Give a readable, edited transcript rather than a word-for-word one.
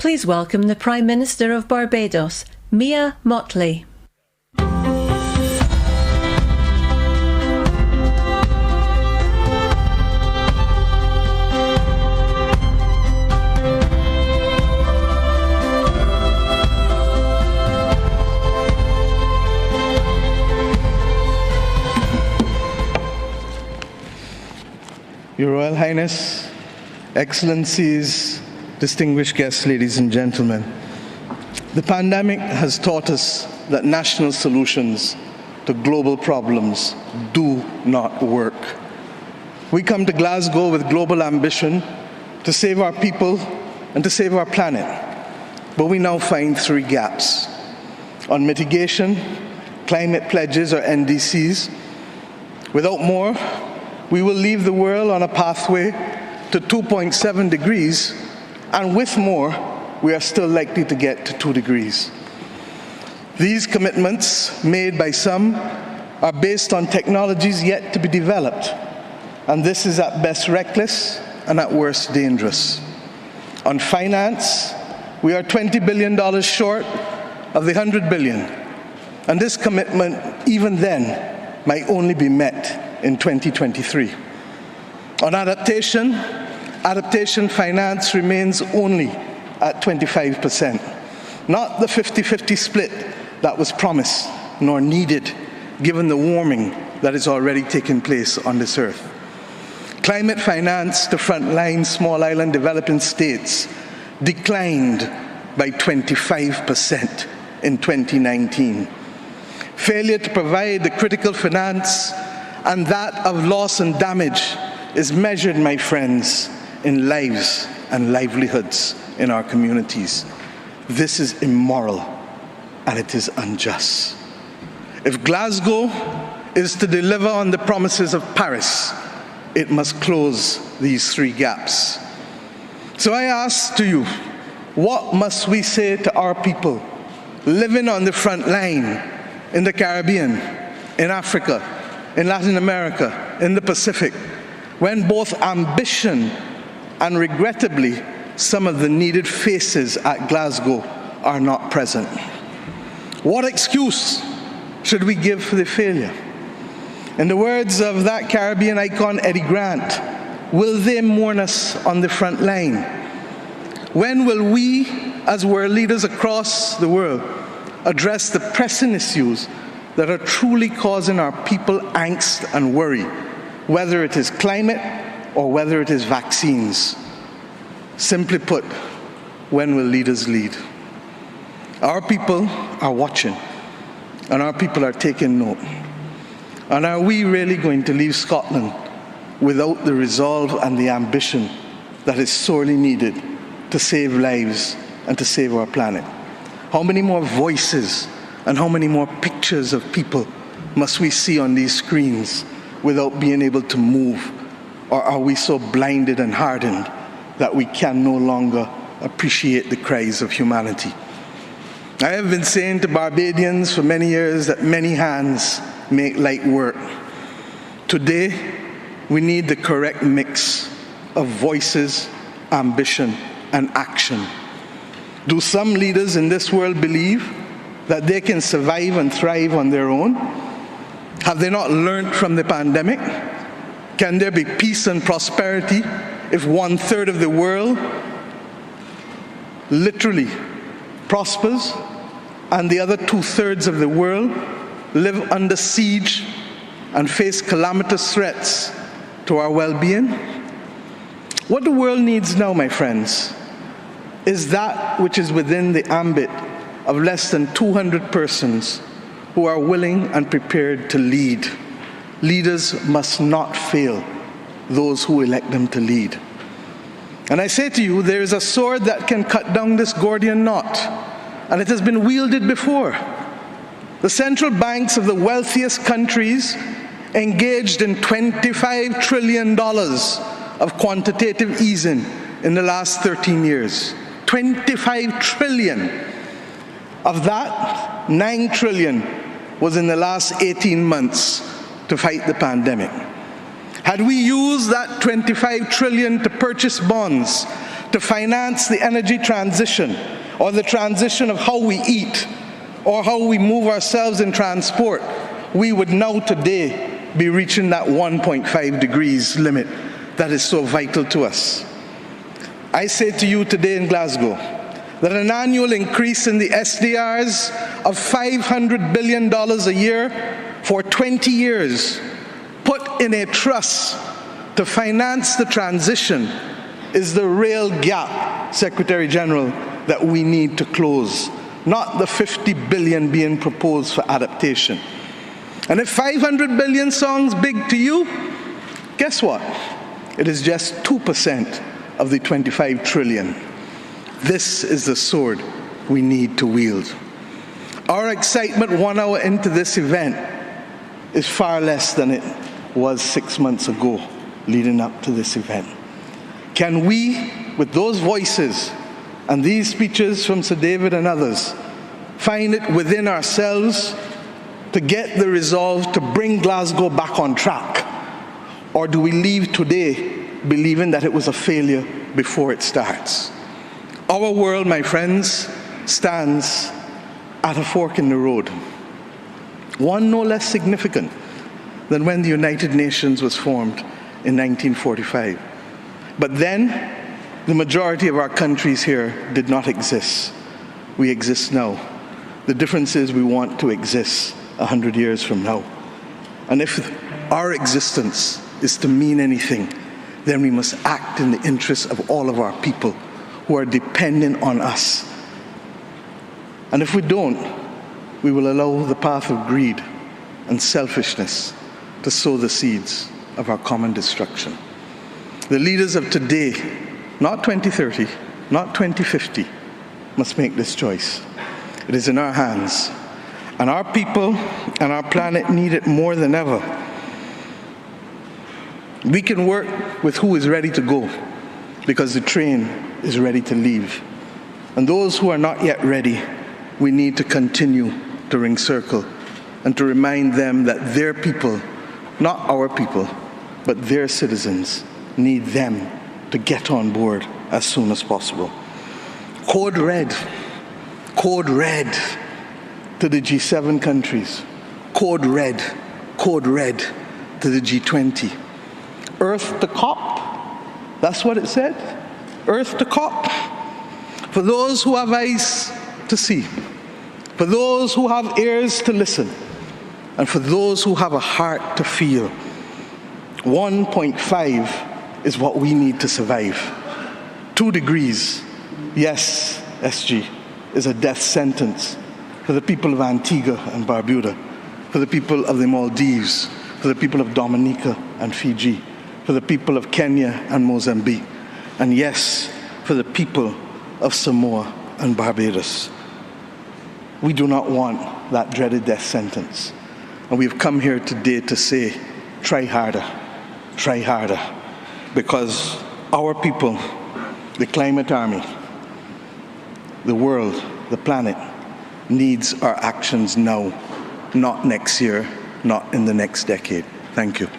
Please welcome the Prime Minister of Barbados, Mia Mottley. Your Royal Highness, Excellencies, distinguished guests, ladies and gentlemen, the pandemic has taught us that national solutions to global problems do not work. We come to Glasgow with global ambition to save our people and to save our planet, but we now find three gaps. On mitigation, climate pledges or NDCs, without more, we will leave the world on a pathway to 2.7 degrees, and with more, we are still likely to get to 2 degrees. These commitments, made by some, are based on technologies yet to be developed, and this is at best reckless and at worst dangerous. On finance, we are $20 billion short of the $100 billion, and this commitment, even then, might only be met in 2023. On adaptation finance remains only at 25%, not the 50-50 split that was promised nor needed given the warming that is already taking place on this earth. Climate finance to frontline small island developing states declined by 25% in 2019. Failure to provide the critical finance and that of loss and damage is measured, my friends, in lives and livelihoods in our communities. This is immoral and it is unjust. If Glasgow is to deliver on the promises of Paris, it must close these three gaps. So I ask to you, what must we say to our people living on the front line in the Caribbean, in Africa, in Latin America, in the Pacific, when both ambition and regrettably some of the needed faces at Glasgow are not present? What excuse should we give for the failure? In the words of that Caribbean icon, Eddie Grant, will they mourn us on the front line? When will we, as world leaders across the world, address the pressing issues that are truly causing our people angst and worry, whether it is climate or whether it is vaccines? Simply put, when will leaders lead? Our people are watching, and our people are taking note. And are we really going to leave Scotland without the resolve and the ambition that is sorely needed to save lives and to save our planet? How many more voices and how many more pictures of people must we see on these screens without being able to move? Or are we so blinded and hardened that we can no longer appreciate the cries of humanity? I have been saying to Barbadians for many years that many hands make light work. Today, we need the correct mix of voices, ambition, and action. Do some leaders in this world believe that they can survive and thrive on their own? Have they not learned from the pandemic? Can there be peace and prosperity if 1/3 of the world literally prospers and the other 2/3 of the world live under siege and face calamitous threats to our well-being? What the world needs now, my friends, is that which is within the ambit of less than 200 persons who are willing and prepared to lead. Leaders must not fail those who elect them to lead. And I say to you, there is a sword that can cut down this Gordian knot, and it has been wielded before. The central banks of the wealthiest countries engaged in $25 trillion of quantitative easing in the last 13 years. 25 trillion. Of that, 9 trillion was in the last 18 months to fight the pandemic. Had we used that 25 trillion to purchase bonds, to finance the energy transition, or the transition of how we eat, or how we move ourselves in transport, we would now today be reaching that 1.5 degrees limit that is so vital to us. I say to you today in Glasgow that an annual increase in the SDRs of $500 billion a year for 20 years, put in a trust to finance the transition, is the real gap, Secretary General, that we need to close, not the $50 billion being proposed for adaptation. And if 500 billion sounds big to you, guess what? It is just 2% of the 25 trillion. This is the sword we need to wield. Our excitement 1 hour into this event is far less than it was 6 months ago leading up to this event. Can we, with those voices and these speeches from Sir David and others, find it within ourselves to get the resolve to bring Glasgow back on track? Or do we leave today believing that it was a failure before it starts? Our world, my friends, stands at a fork in the road, one no less significant than when the United Nations was formed in 1945. But then, the majority of our countries here did not exist. We exist now. The difference is we want to exist 100 years from now. And if our existence is to mean anything, then we must act in the interests of all of our people who are dependent on us. And if we don't, we will allow the path of greed and selfishness to sow the seeds of our common destruction. The leaders of today, not 2030, not 2050, must make this choice. It is in our hands. And our people and our planet need it more than ever. We can work with who is ready to go, because the train is ready to leave. And those who are not yet ready, we need to continue to ring circle and to remind them that their people, not our people, but their citizens, need them to get on board as soon as possible. Code red to the G7 countries. Code red to the G20. Earth to COP, that's what it said. Earth to COP. For those who have eyes to see, for those who have ears to listen, and for those who have a heart to feel, 1.5 is what we need to survive. 2 degrees, yes, SG, is a death sentence for the people of Antigua and Barbuda, for the people of the Maldives, for the people of Dominica and Fiji, for the people of Kenya and Mozambique, and yes, for the people of Samoa and Barbados. We do not want that dreaded death sentence. And we've come here today to say, try harder, because our people, the climate army, the world, the planet, needs our actions now, not next year, not in the next decade. Thank you.